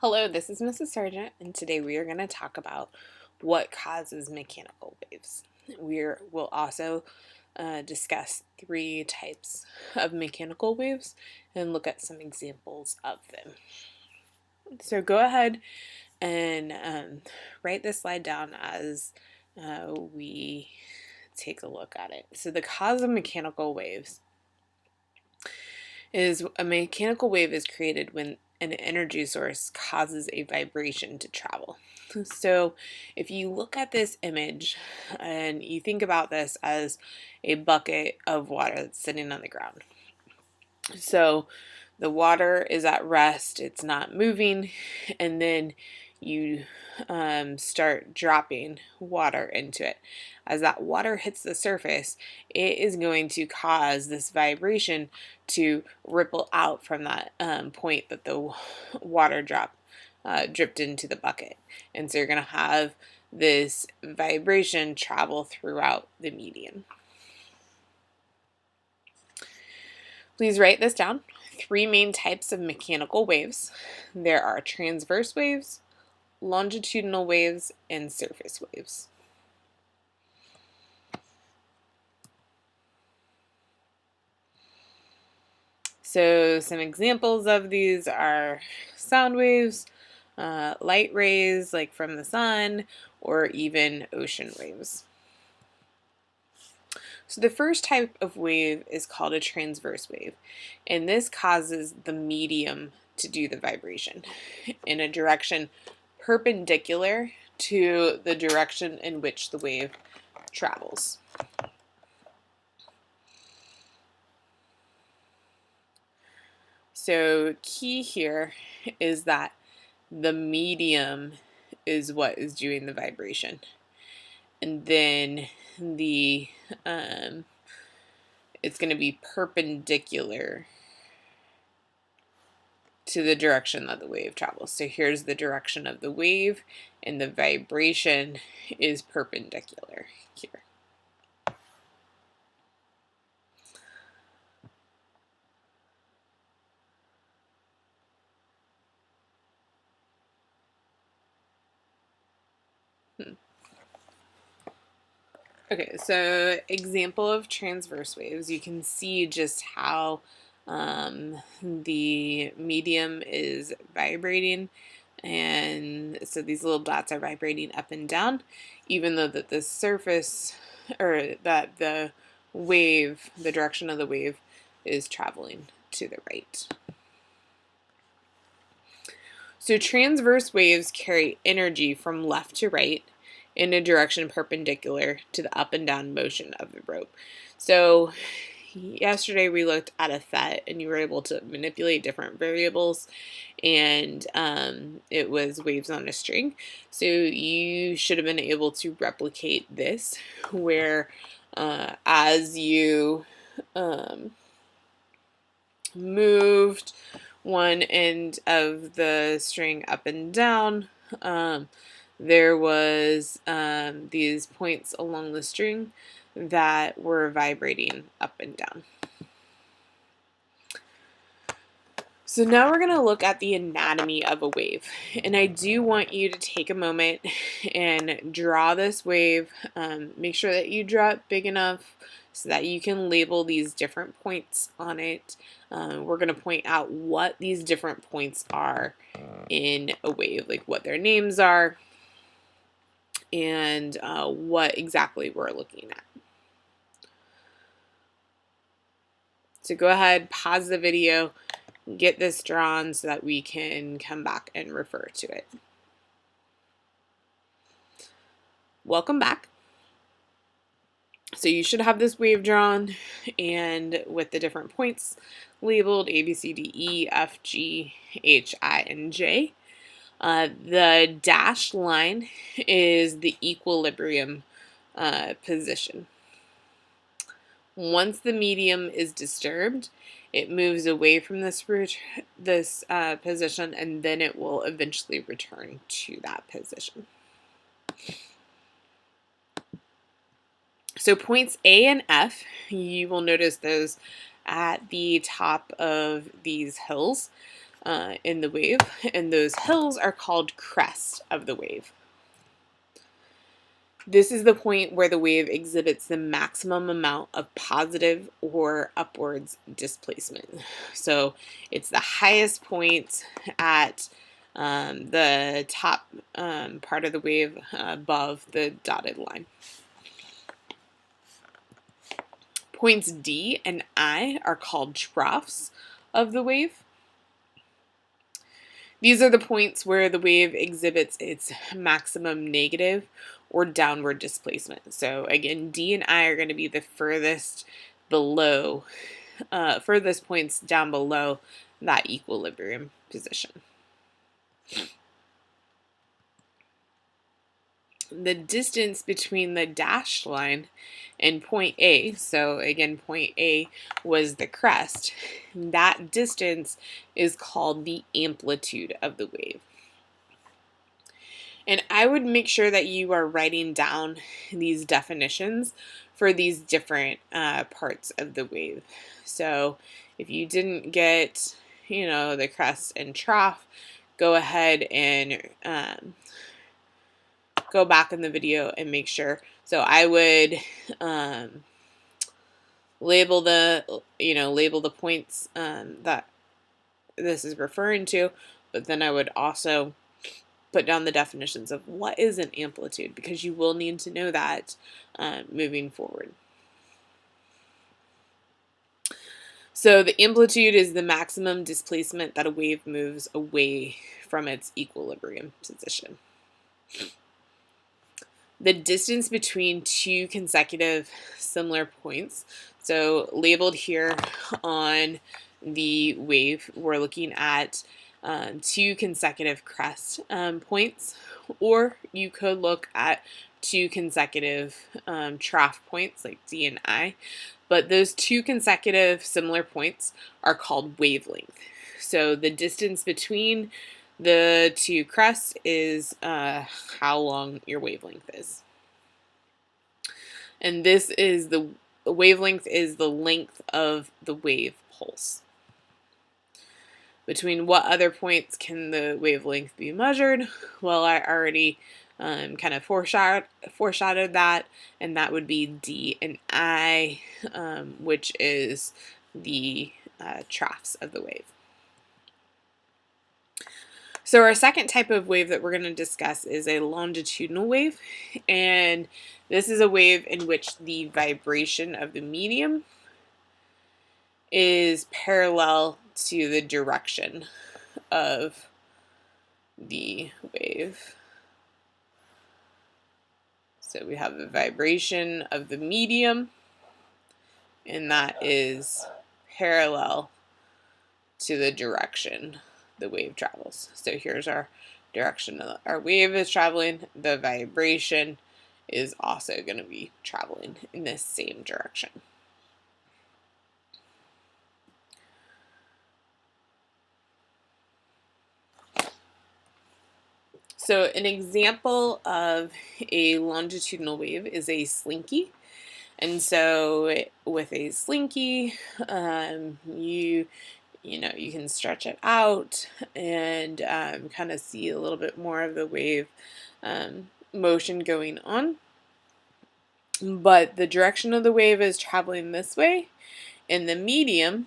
Hello, this is Mrs. Sargent, and today we are going to talk about what causes mechanical waves. We'll also discuss three types of mechanical waves and look at some examples of them. So go ahead and write this slide down as we take a look at it. So the cause of mechanical waves is a mechanical wave is created when an energy source causes a vibration to travel. So if you look at this image and you think about this as a bucket of water that's sitting on the ground. So the water is at rest, it's not moving, and then you start dropping water into it. As that water hits the surface, it is going to cause this vibration to ripple out from that point that the water dripped into the bucket. And so you're going to have this vibration travel throughout the medium. Please write this down. Three main types of mechanical waves. There are transverse waves, longitudinal waves, and surface waves. So some examples of these are sound waves, light rays like from the sun, or even ocean waves. So the first type of wave is called a transverse wave, and this causes the medium to do the vibration in a direction perpendicular to the direction in which the wave travels. So key here is that the medium is what is doing the vibration, and then the it's going to be perpendicular to the direction that the wave travels. So here's the direction of the wave, and the vibration is perpendicular here. Okay, so example of transverse waves, you can see just how the medium is vibrating, and so these little dots are vibrating up and down, even though that the surface, or that the wave, the direction of the wave is traveling to the right. So transverse waves carry energy from left to right in a direction perpendicular to the up and down motion of the rope. So yesterday we looked at a FET, and you were able to manipulate different variables, and it was waves on a string. So you should have been able to replicate this, where as you moved one end of the string up and down, there was these points along the string that were vibrating up and down. So now we're going to look at the anatomy of a wave, and I do want you to take a moment and draw this wave. Make sure that you draw it big enough so that you can label these different points on it. We're going to point out what these different points are in a wave, like what their names are, and what exactly we're looking at. So go ahead, pause the video, get this drawn so that we can come back and refer to it. Welcome back. So you should have this wave drawn, and with the different points labeled A, B, C, D, E, F, G, H, I, and J. The dashed line is the equilibrium position. Once the medium is disturbed, it moves away from this position, and then it will eventually return to that position. So points A and F, you will notice those at the top of these hills. in the wave, and those hills are called crest of the wave. This is the point where the wave exhibits the maximum amount of positive or upwards displacement. So it's the highest point at the top part of the wave above the dotted line. Points D and I are called troughs of the wave. These are the points where the wave exhibits its maximum negative or downward displacement. So again, D and I are going to be the furthest points down below that equilibrium position. The distance between the dashed line and point A, so again, point A was the crest, that distance is called the amplitude of the wave. And I would make sure that you are writing down these definitions for these different parts of the wave. So if you didn't get, the crest and trough, go ahead and go back in the video and make sure. So I would label the points that this is referring to, but then I would also put down the definitions of what is an amplitude, because you will need to know that moving forward. So the amplitude is the maximum displacement that a wave moves away from its equilibrium position. The distance between two consecutive similar points, so labeled here on the wave, we're looking at two consecutive crest points, or you could look at two consecutive trough points like D and I, but those two consecutive similar points are called wavelength. So the distance between the two crests is how long your wavelength is. And this is the wavelength is the length of the wave pulse. Between what other points can the wavelength be measured? Well, I already kind of foreshadowed that, and that would be D and I, which is the troughs of the wave. So our second type of wave that we're going to discuss is a longitudinal wave, and this is a wave in which the vibration of the medium is parallel to the direction of the wave. So we have the vibration of the medium, and that is parallel to the direction the wave travels. So here's our direction our wave is traveling. The vibration is also going to be traveling in this same direction. So an example of a longitudinal wave is a slinky. And so with a slinky, you can stretch it out and kind of see a little bit more of the wave motion going on. But the direction of the wave is traveling this way, and the medium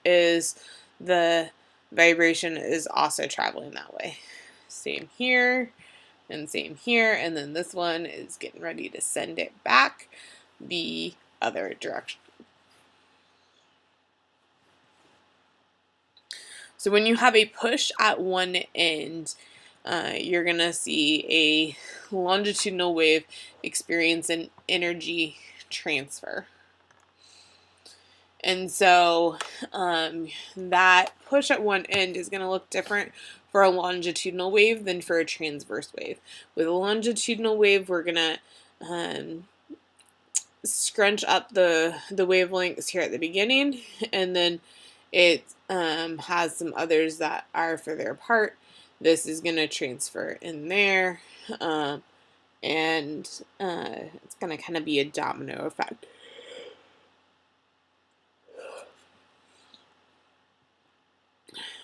is the vibration is also traveling that way. Same here and same here, and then this one is getting ready to send it back the other direction. So when you have a push at one end, you're going to see a longitudinal wave experience an energy transfer. And so that push at one end is going to look different for a longitudinal wave than for a transverse wave. With a longitudinal wave, we're going to scrunch up the wavelengths here at the beginning, and then it has some others that are further apart. This is going to transfer in there, and it's going to kind of be a domino effect.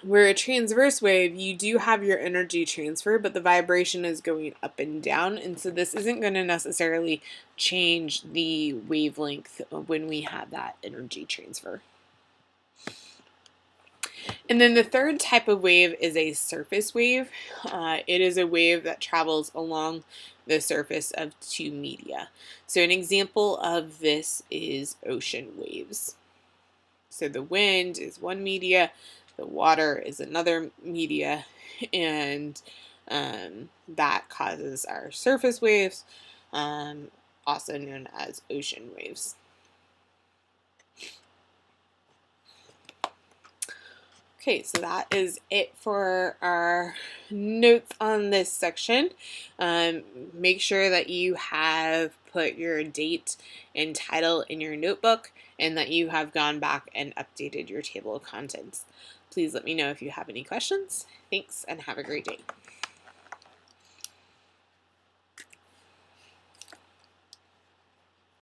Where a transverse wave, you do have your energy transfer, but the vibration is going up and down, and so this isn't going to necessarily change the wavelength when we have that energy transfer. And then the third type of wave is a surface wave. It is a wave that travels along the surface of two media. So an example of this is ocean waves. So the wind is one media, the water is another media, and that causes our surface waves, also known as ocean waves. Okay, so that is it for our notes on this section. Make sure that you have put your date and title in your notebook and that you have gone back and updated your table of contents. Please let me know if you have any questions. Thanks and have a great day.